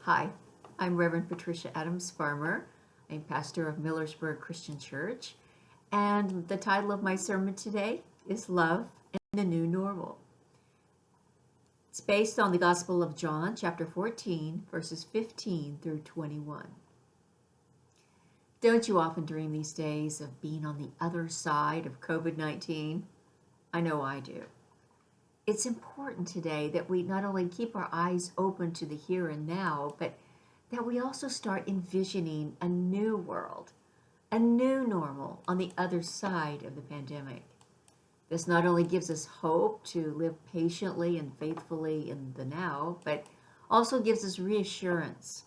Hi, I'm Reverend Patricia Adams Farmer. I'm pastor of Millersburg Christian Church, and the title of my sermon today is Love and the New Normal. It's based on the Gospel of John, chapter 14, verses 15 through 21. Don't you often dream these days of being on the other side of COVID-19? I know I do. It's important today that we not only keep our eyes open to the here and now, but that we also start envisioning a new world, a new normal on the other side of the pandemic. This not only gives us hope to live patiently and faithfully in the now, but also gives us reassurance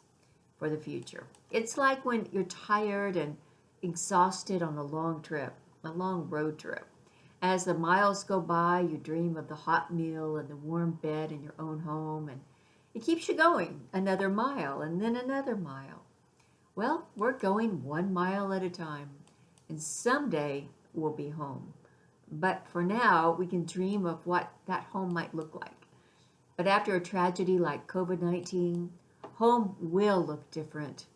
for the future. It's like when you're tired and exhausted on a long trip, a long road trip. As the miles go by, you dream of the hot meal and the warm bed in your own home, and it keeps you going another mile and then another mile. Well, we're going 1 mile at a time, and someday we'll be home. But for now, we can dream of what that home might look like. But after a tragedy like COVID-19, home will look different.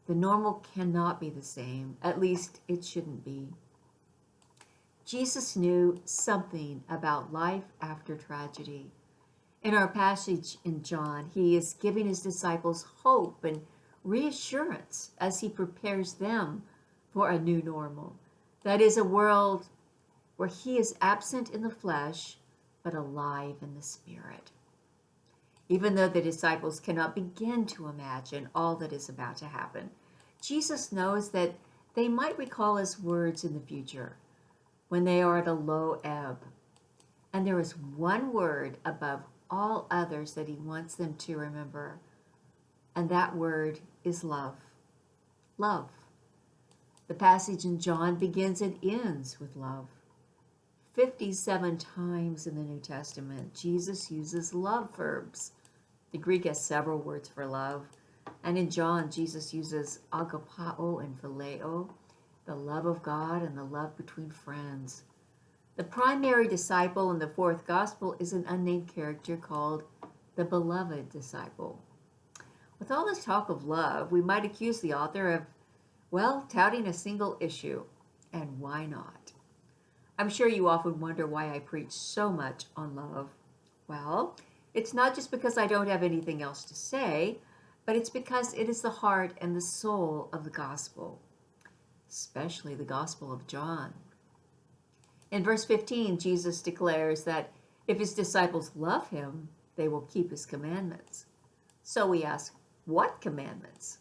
The normal cannot be the same. At least it shouldn't be. Jesus knew something about life after tragedy. In our passage in John, he is giving his disciples hope and reassurance as he prepares them for a new normal. That is a world where he is absent in the flesh, but alive in the spirit. Even though the disciples cannot begin to imagine all that is about to happen, Jesus knows that they might recall his words in the future, when they are at a low ebb. And there is one word above all others that he wants them to remember, and that word is love. Love. The passage in John begins and ends with love. 57 times in the New Testament, Jesus uses love verbs. The Greek has several words for love, and in John, Jesus uses agapao and phileo, the love of God and the love between friends. The primary disciple in the fourth gospel is an unnamed character called the beloved disciple. With all this talk of love, we might accuse the author of, touting a single issue. And why not? I'm sure you often wonder why I preach so much on love. Well, it's not just because I don't have anything else to say, but it's because it is the heart and the soul of the gospel, especially the Gospel of John. In verse 15, Jesus declares that if his disciples love him, they will keep his commandments. So we ask, what commandments?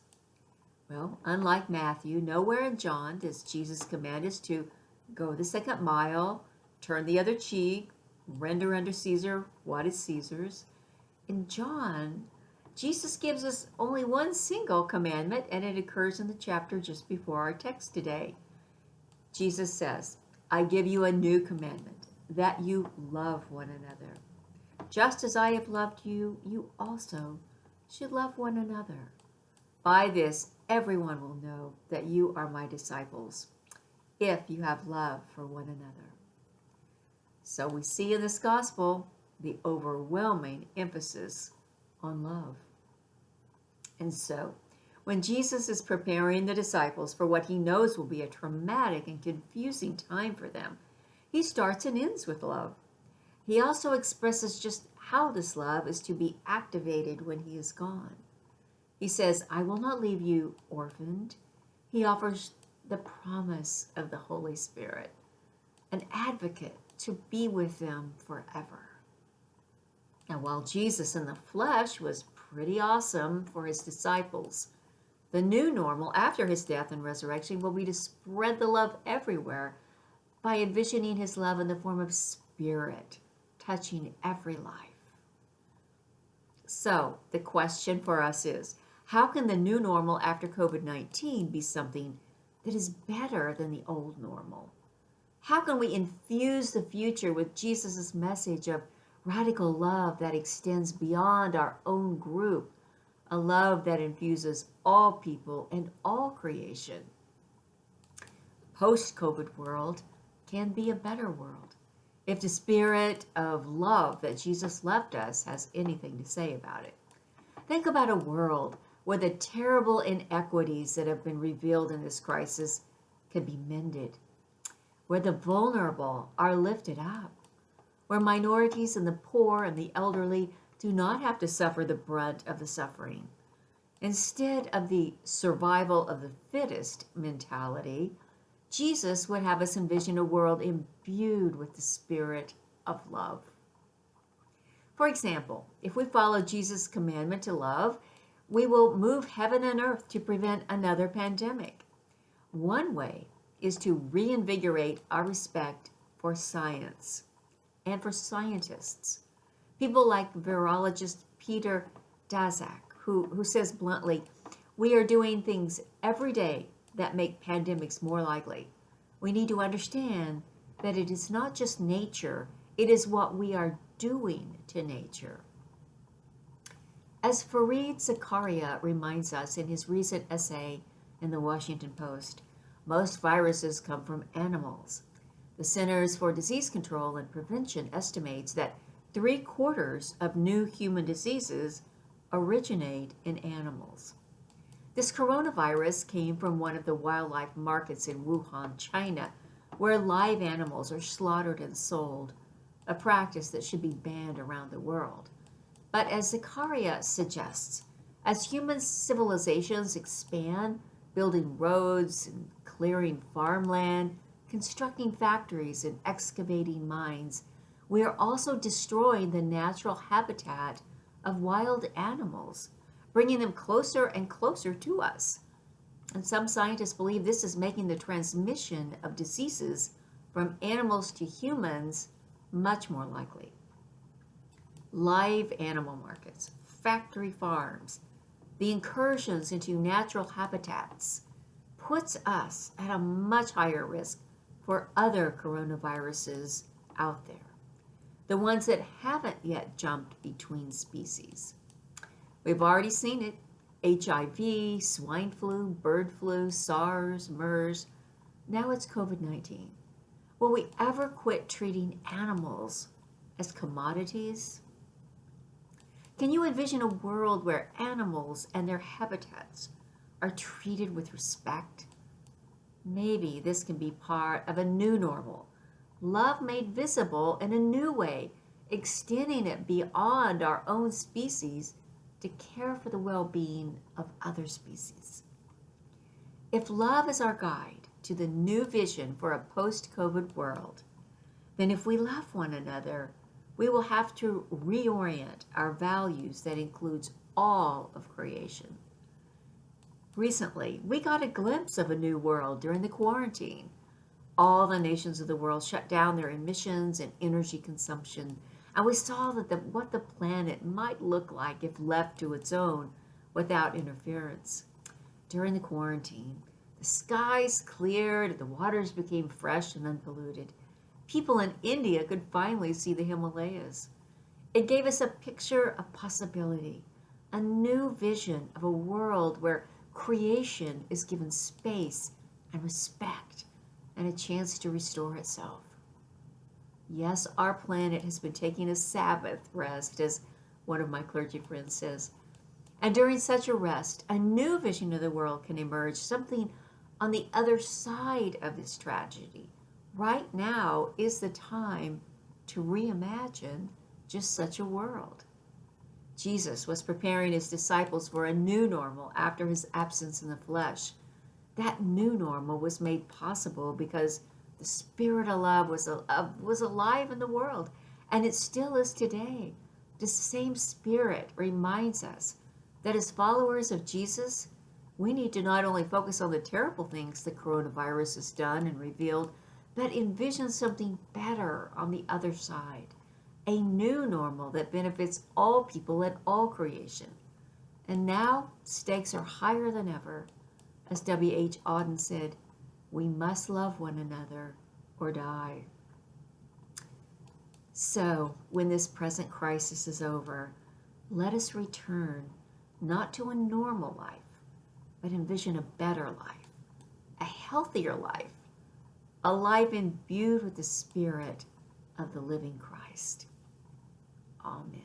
Well, unlike Matthew, nowhere in John does Jesus command us to go the second mile, turn the other cheek, render unto Caesar what is Caesar's. In John, Jesus gives us only one single commandment, and it occurs in the chapter just before our text today. Jesus says, I give you a new commandment, that you love one another. Just as I have loved you, you also should love one another. By this, everyone will know that you are my disciples, if you have love for one another. So we see in this gospel the overwhelming emphasis on love. And so, when Jesus is preparing the disciples for what he knows will be a traumatic and confusing time for them, he starts and ends with love. He also expresses just how this love is to be activated when he is gone. He says, I will not leave you orphaned. He offers the promise of the Holy Spirit, an advocate to be with them forever. Now, while Jesus in the flesh was pretty awesome for his disciples, the new normal after his death and resurrection will be to spread the love everywhere by envisioning his love in the form of spirit, touching every life. So the question for us is, how can the new normal after COVID-19 be something that is better than the old normal? How can we infuse the future with Jesus' message of radical love that extends beyond our own group, a love that infuses all people and all creation? Post-COVID world can be a better world if the spirit of love that Jesus left us has anything to say about it. Think about a world where the terrible inequities that have been revealed in this crisis can be mended, where the vulnerable are lifted up, where minorities and the poor and the elderly do not have to suffer the brunt of the suffering. Instead of the survival of the fittest mentality, Jesus would have us envision a world imbued with the spirit of love. For example, if we follow Jesus' commandment to love, we will move heaven and earth to prevent another pandemic. One way is to reinvigorate our respect for science and for scientists. People like virologist Peter Daszak, who says bluntly, we are doing things every day that make pandemics more likely. We need to understand that it is not just nature, it is what we are doing to nature. As Fareed Zakaria reminds us in his recent essay in the Washington Post, most viruses come from animals. The Centers for Disease Control and Prevention estimates that 3/4 of new human diseases originate in animals. This coronavirus came from one of the wildlife markets in Wuhan, China, where live animals are slaughtered and sold, a practice that should be banned around the world. But as Zakaria suggests, as human civilizations expand, building roads and clearing farmland, constructing factories and excavating mines, we are also destroying the natural habitat of wild animals, bringing them closer and closer to us. And some scientists believe this is making the transmission of diseases from animals to humans much more likely. Live animal markets, factory farms, the incursions into natural habitats puts us at a much higher risk for other coronaviruses out there, the ones that haven't yet jumped between species. We've already seen it: HIV, swine flu, bird flu, SARS, MERS. Now it's COVID-19. Will we ever quit treating animals as commodities? Can you envision a world where animals and their habitats are treated with respect? Maybe this can be part of a new normal, love made visible in a new way, extending it beyond our own species to care for the well-being of other species. If love is our guide to the new vision for a post-COVID world, then if we love one another, we will have to reorient our values that includes all of creation. Recently, we got a glimpse of a new world during the quarantine. All the nations of the world shut down their emissions and energy consumption, and we saw that what the planet might look like if left to its own without interference. During the quarantine, the skies cleared and the waters became fresh and unpolluted. People in India could finally see the Himalayas. It gave us a picture of possibility, a new vision of a world where creation is given space and respect and a chance to restore itself. Yes, our planet has been taking a Sabbath rest, as one of my clergy friends says. And during such a rest, a new vision of the world can emerge, something on the other side of this tragedy. Right now is the time to reimagine just such a world. Jesus was preparing his disciples for a new normal after his absence in the flesh. That new normal was made possible because the spirit of love was alive in the world, and it still is today. The same spirit reminds us that as followers of Jesus, we need to not only focus on the terrible things the coronavirus has done and revealed, but envision something better on the other side. A new normal that benefits all people and all creation. And now, stakes are higher than ever. As W.H. Auden said, we must love one another or die. So, when this present crisis is over, let us return not to a normal life, but envision a better life, a healthier life, a life imbued with the Spirit of the living Christ. Amen.